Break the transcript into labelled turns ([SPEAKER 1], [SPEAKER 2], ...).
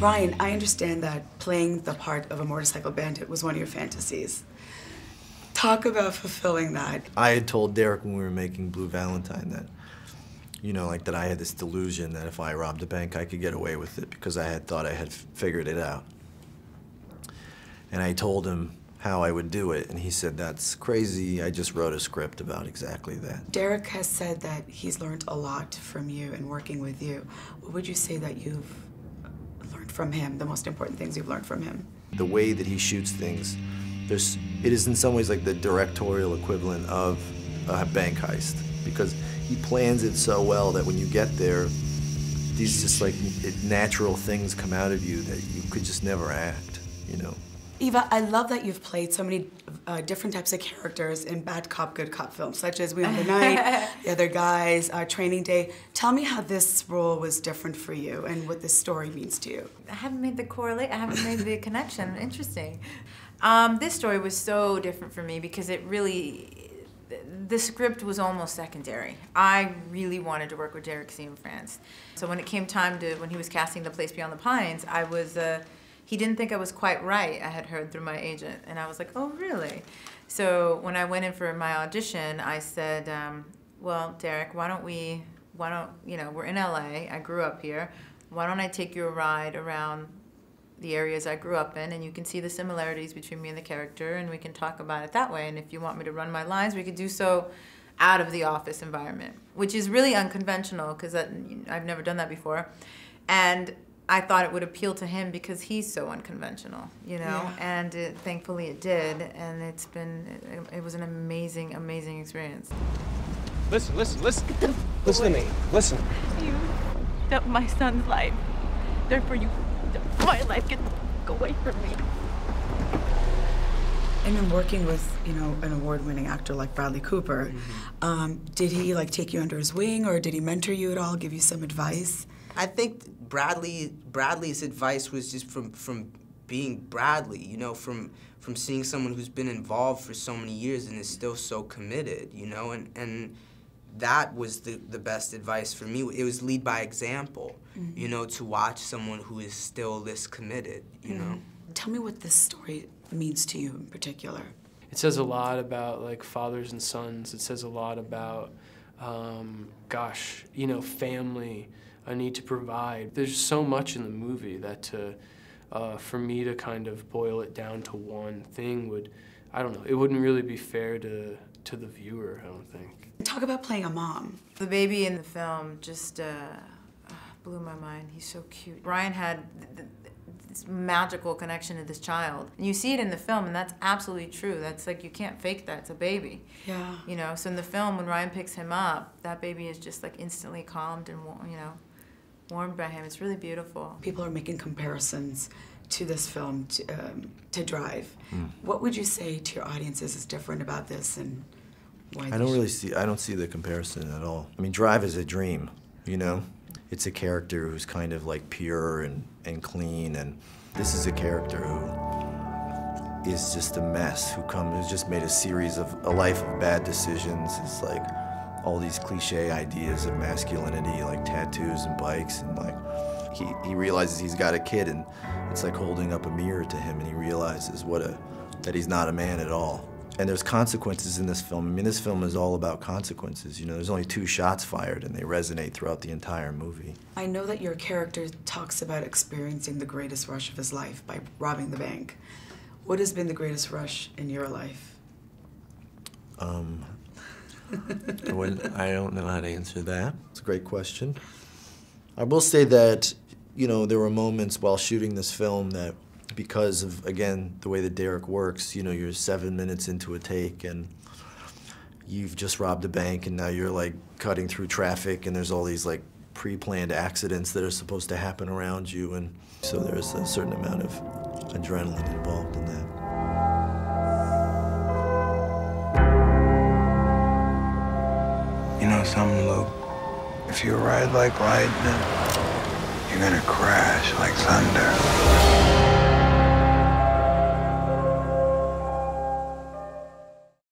[SPEAKER 1] Ryan, I understand that playing the part of a motorcycle bandit was one of your fantasies. Talk about fulfilling that.
[SPEAKER 2] I had told Derek when we were making Blue Valentine that, you know, like that I had this delusion that if I robbed a bank, I could get away with it because I had thought I had figured it out. And I told him how I would do it, and he said, that's crazy. I just wrote a script about exactly that.
[SPEAKER 1] Derek has said that he's learned a lot from you and working with you. What would you say that you've learned from him, the most important things you've learned from him?
[SPEAKER 2] The way that he shoots things, it is in some ways like the directorial equivalent of a bank heist, because he plans it so well that when you get there, these just like natural things come out of you that you could just never act, you know?
[SPEAKER 1] Eva, I love that you've played so many different types of characters in bad cop, good cop films, such as We Own the Night, The Other Guys, Training Day. Tell me how this role was different for you and what this story means to you.
[SPEAKER 3] I haven't made the correlate, I haven't made the connection. Interesting. This story was so different for me because it really, the script was almost secondary. I really wanted to work with Derek Cianfrance. So when it came time to, when he was casting The Place Beyond the Pines, I was, he didn't think I was quite right, I had heard through my agent. And I was like, oh, really? So when I went in for my audition, I said, well, Derek, why don't, you know, we're in LA, I grew up here. Why don't I take you a ride around the areas I grew up in, and you can see the similarities between me and the character, and we can talk about it that way. And if you want me to run my lines, we could do so out of the office environment, which is really unconventional because I've never done that before. And I thought it would appeal to him because he's so unconventional, you know? Yeah. And thankfully it did, and it was an amazing, amazing experience.
[SPEAKER 4] Listen. Listen to me. Listen.
[SPEAKER 5] You fucked up my son's life. Therefore, you fucked up my life. Get away from me.
[SPEAKER 1] And in working with, you know, an award-winning actor like Bradley Cooper, did he like take you under his wing, or did he mentor you at all, give you some advice?
[SPEAKER 6] I think Bradley's advice was just from being Bradley, you know, from seeing someone who's been involved for so many years and is still so committed, you know, and that was the best advice for me. It was lead by example, you know, to watch someone who is still this committed, you know.
[SPEAKER 1] Tell me what this story means to you in particular.
[SPEAKER 4] It says a lot about like fathers and sons. It says a lot about, gosh, you know, family, a need to provide. There's so much in the movie that for me to kind of boil it down to one thing would, I don't know, it wouldn't really be fair to the viewer, I don't think.
[SPEAKER 1] Talk about playing a mom.
[SPEAKER 3] The baby in the film just blew my mind. He's so cute. Ryan had this magical connection to this child. And you see it in the film, and that's absolutely true. That's like, you can't fake that, it's a baby.
[SPEAKER 1] Yeah.
[SPEAKER 3] You know, so in the film, when Ryan picks him up, that baby is just like instantly calmed and, you know, warmed by him. It's really beautiful.
[SPEAKER 1] People are making comparisons to this film, to Drive. What would you say to your audiences is different about this, and why?
[SPEAKER 2] I don't see the comparison at all. I mean, Drive is a dream, you know? It's a character who's kind of like pure and clean, and this is a character who is just a mess, who's just made a life of bad decisions. It's like all these cliche ideas of masculinity, like tattoos and bikes, and like he realizes he's got a kid, and it's like holding up a mirror to him, and he realizes that he's not a man at all. And there's consequences in this film. I mean, this film is all about consequences. You know, there's only 2 shots fired, and they resonate throughout the entire movie.
[SPEAKER 1] I know that your character talks about experiencing the greatest rush of his life by robbing the bank. What has been the greatest rush in your life?
[SPEAKER 2] I don't know how to answer that. It's a great question. I will say that, you know, there were moments while shooting this film that, because of, again, the way that Derek works, you know, you're 7 minutes into a take and you've just robbed a bank, and now you're like cutting through traffic, and there's all these like pre-planned accidents that are supposed to happen around you, and so there's a certain amount of adrenaline involved in that.
[SPEAKER 7] You know something, Luke? If you ride like lightning, you're gonna crash like thunder.